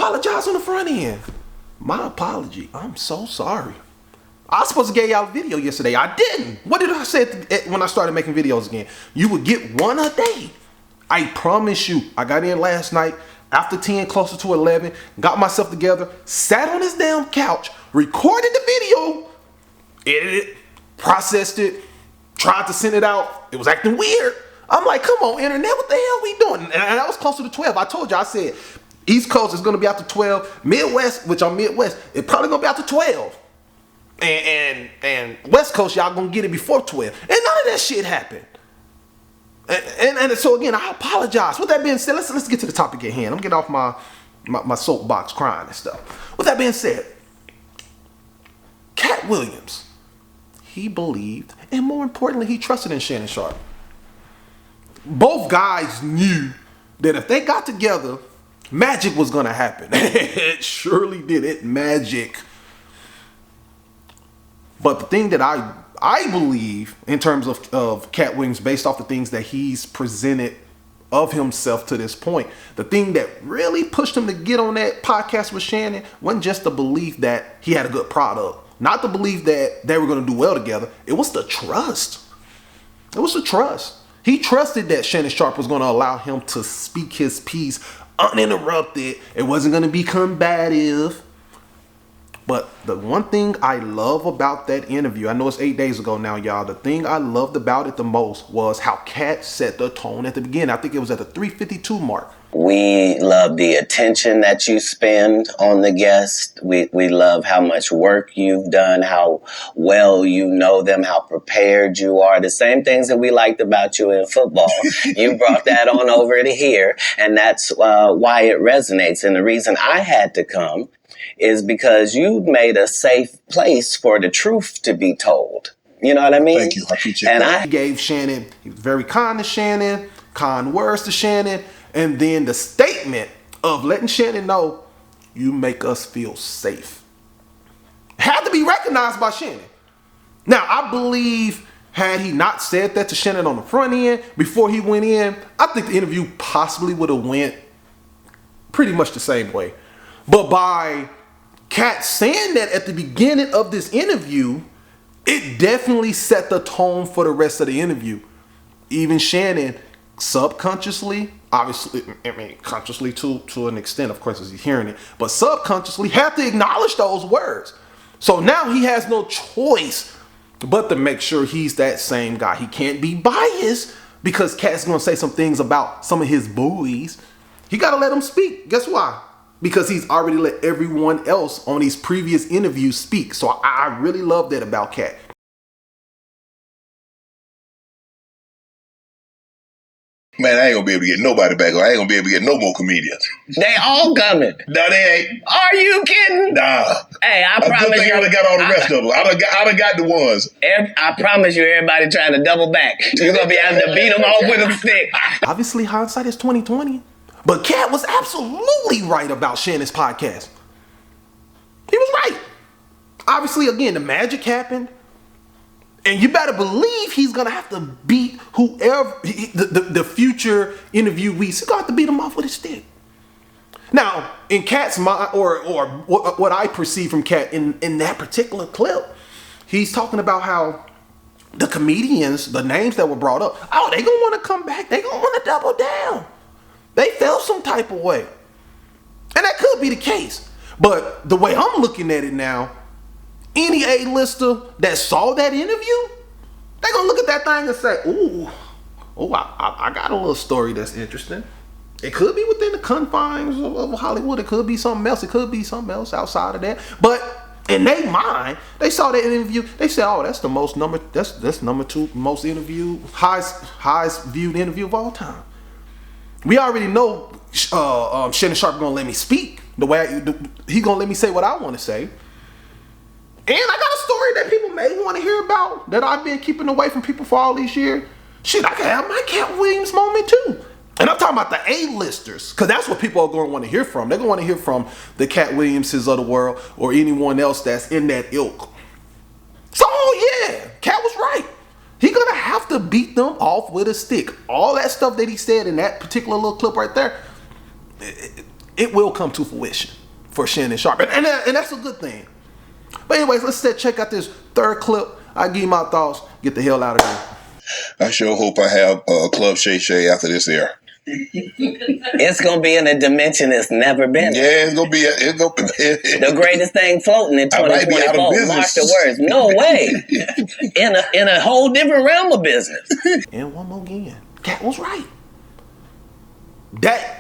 apologize on the front end. My apology. I'm so sorry. I was supposed to get y'all a video yesterday. I didn't. What did I say when I started making videos again? You would get one a day. I promise you. I got in last night after 10, closer to 11, got myself together, sat on this damn couch, recorded the video, edited it, processed it, tried to send it out. It was acting weird. I'm like, come on, internet, what the hell we doing? And I was closer to 12. I told you, I said, East Coast is going to be out to 12. Midwest, which I'm Midwest, it's probably going to be out to 12. And West Coast, y'all going to get it before 12. And none of that shit happened. And so again, I apologize. With that being said, let's get to the topic at hand. I'm getting off my soapbox crying and stuff. With that being said, Katt Williams, he believed, and more importantly, he trusted in Shannon Sharpe. Both guys knew that if they got together, magic was gonna happen. It surely did. It magic. But the thing that I believe in terms of Katt Williams, based off the things that he's presented of himself to this point, the thing that really pushed him to get on that podcast with Shannon wasn't just the belief that he had a good product, not the belief that they were going to do well together. It was the trust. It was the trust. He trusted that Shannon Sharpe was going to allow him to speak his piece uninterrupted. It wasn't going to be combative. But the one thing I love about that interview, I know it's 8 days ago now, y'all. The thing I loved about it the most was how Katt set the tone at the beginning. I think it was at the 3:52 mark. We love the attention that you spend on the guest. We love how much work you've done, how well you know them, how prepared you are. The same things that we liked about you in football. You brought that on over to here, and that's why it resonates. And the reason I had to come is because you made a safe place for the truth to be told. You know what I mean? Thank you. I appreciate that. He gave Shannon, he was very kind to Shannon, kind words to Shannon, and then the statement of letting Shannon know, you make us feel safe. Had to be recognized by Shannon. Now, I believe had he not said that to Shannon on the front end before he went in, I think the interview possibly would have went pretty much the same way. But by Katt saying that at the beginning of this interview, it definitely set the tone for the rest of the interview. Even Shannon, subconsciously, obviously, I mean, consciously to an extent, of course, as he's hearing it, but subconsciously had to acknowledge those words. So now he has no choice but to make sure he's that same guy. He can't be biased because Katt's going to say some things about some of his boys. He got to let them speak. Guess why? Because he's already let everyone else on these previous interviews speak. So I really love that about Katt. Man, I ain't gonna be able to get nobody back on. I ain't gonna be able to get no more comedians. They all coming. No, they ain't. Are you kidding? Nah. Hey, I promise good thing you. I done got all the rest of them. I done got the ones. I promise you, everybody trying to double back. You're gonna be having to beat them off with a stick. Obviously, hindsight is 20/20. But Katt was absolutely right about Shannon's podcast. He was right. Obviously, again, the magic happened. And you better believe he's going to have to beat whoever, the future interviewees. He's going to have to beat him off with a stick. Now, in Katt's mind, or what I perceive from Katt in that particular clip, he's talking about how the comedians, the names that were brought up, oh, they going to want to come back. They going to want to double down. They felt some type of way. And that could be the case. But the way I'm looking at it now, any A-lister that saw that interview, they're going to look at that thing and say, I got a little story that's interesting. It could be within the confines of Hollywood. It could be something else. It could be something else outside of that. But in their mind, they saw that interview. They said, oh, that's the that's number 2 most interviewed, highest viewed interview of all time. We already know Shannon Sharpe gonna let me speak the way he gonna let me say what I want to say. And I got a story that people may want to hear about that I've been keeping away from people for all these years. Shit, I can have my Katt Williams moment too. And I'm talking about the A-listers, because that's what people are going to want to hear from. They're going to want to hear from the Katt Williamses of the world or anyone else that's in that ilk. So, yeah, Katt was right. He's going to have to beat them off with a stick. All that stuff that he said in that particular little clip right there, it will come to fruition for Shannon Sharpe. And that's a good thing. But anyways, let's check out this third clip. I'll give you my thoughts. Get the hell out of here. I sure hope I have Club Shay after this air. It's gonna be in a dimension it's never been. Yeah, it's gonna be. The greatest thing floating in I might be out of 2024. business. Mark the words. No way. In a whole different realm of business. And one more again, Katt was right.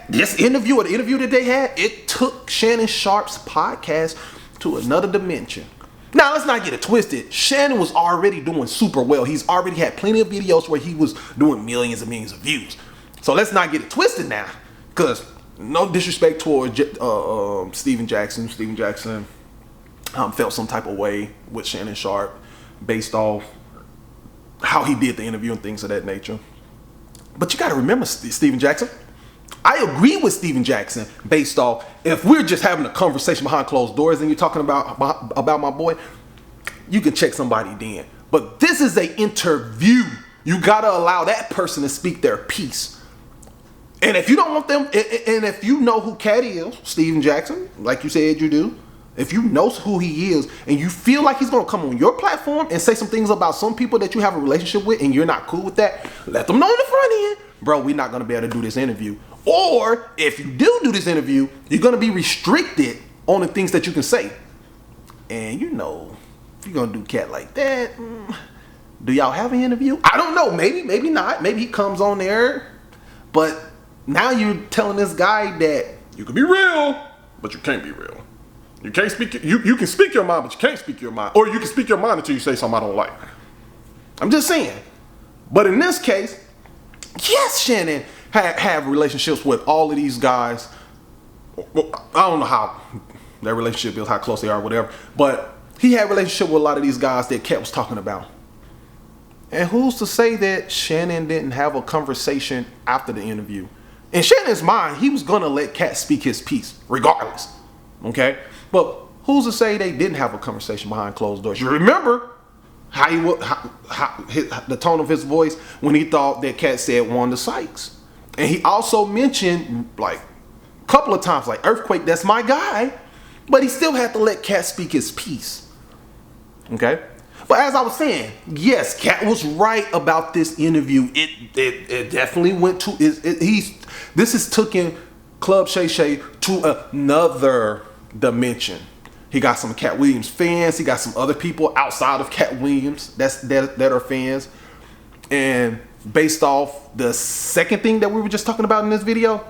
This interview, or the interview that they had, it took Shannon Sharpe's podcast to another dimension. Now, let's not get it twisted. Shannon was already doing super well. He's already had plenty of videos where he was doing millions and millions of views. So let's not get it twisted now. Because no disrespect towards Steven Jackson. Steven Jackson felt some type of way with Shannon Sharpe based off how he did the interview and things of that nature. But you got to remember, Steven Jackson, I agree with Steven Jackson based off, if we're just having a conversation behind closed doors and you're talking about my boy, you can check somebody then. But this is an interview. You got to allow that person to speak their piece. And if you don't want them, and if you know who Katt is, Steven Jackson, like you said you do, if you know who he is and you feel like he's going to come on your platform and say some things about some people that you have a relationship with and you're not cool with that, let them know in the front end, bro, we're not going to be able to do this interview. Or if you do this interview, you're going to be restricted on the things that you can say. And you know, if you're going to do Katt like that, do y'all have an interview? I don't know. Maybe not. Maybe he comes on there. But now you're telling this guy that you can be real, but you can't be real. You can't speak. You can speak your mind, but you can't speak your mind. Or you can speak your mind until you say something I don't like. I'm just saying. But in this case, yes, Shannon have relationships with all of these guys. Well, I don't know how their relationship is, how close they are, whatever. But he had a relationship with a lot of these guys that Katt was talking about. And who's to say that Shannon didn't have a conversation after the interview? In Shannon's mind, he was going to let Katt speak his piece, regardless. Okay? But who's to say they didn't have a conversation behind closed doors? You remember the tone of his voice when he thought that Katt said Wanda Sykes. And he also mentioned, like, a couple of times, like, Earthquake, that's my guy. But he still had to let Katt speak his piece. Okay? But as I was saying, yes, Katt was right about this interview. It definitely went to, this is taking Club Shay to another dimension. He got some Katt Williams fans. He got some other people outside of Katt Williams that are fans. And based off the second thing that we were just talking about in this video,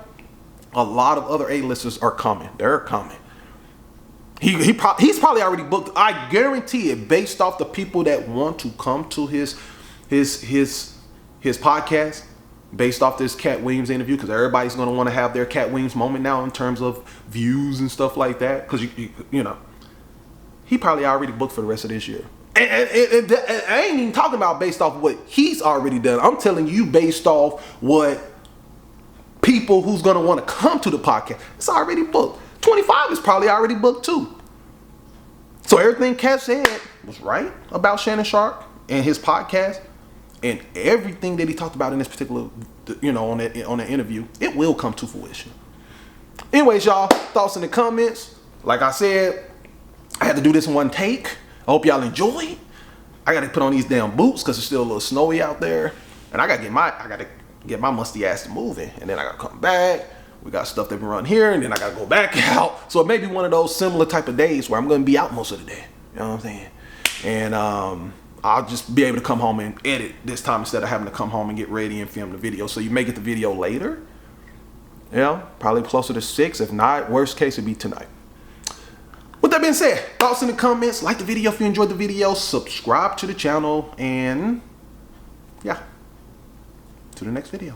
a lot of other A-listers are coming. They're coming. He's probably already booked. I guarantee it, based off the people that want to come to his podcast, based off this Katt Williams interview, because everybody's going to want to have their Katt Williams moment now in terms of views and stuff like that. Because you know, he probably already booked for the rest of this year. And I ain't even talking about based off what he's already done. I'm telling you based off what people who's going to want to come to the podcast, it's already booked. 25 is probably already booked too. So everything Katt said was right about Shannon Sharpe and his podcast, and everything that he talked about in this particular, on that interview, it will come to fruition. Anyways, y'all, thoughts in the comments. Like I said, I had to do this in one take. I hope y'all enjoy. I got to put on these damn boots because it's still a little snowy out there, and I got to get my musty ass to moving, and then I got to come back. We got stuff that we run here, and then I got to go back out. So it may be one of those similar type of days where I'm going to be out most of the day. You know what I'm saying? And I'll just be able to come home and edit this time instead of having to come home and get ready and film the video. So you may get the video later. Probably closer to 6. If not, worst case, it'd be tonight. With that being said, thoughts in the comments. Like the video if you enjoyed the video. Subscribe to the channel. And yeah, to the next video.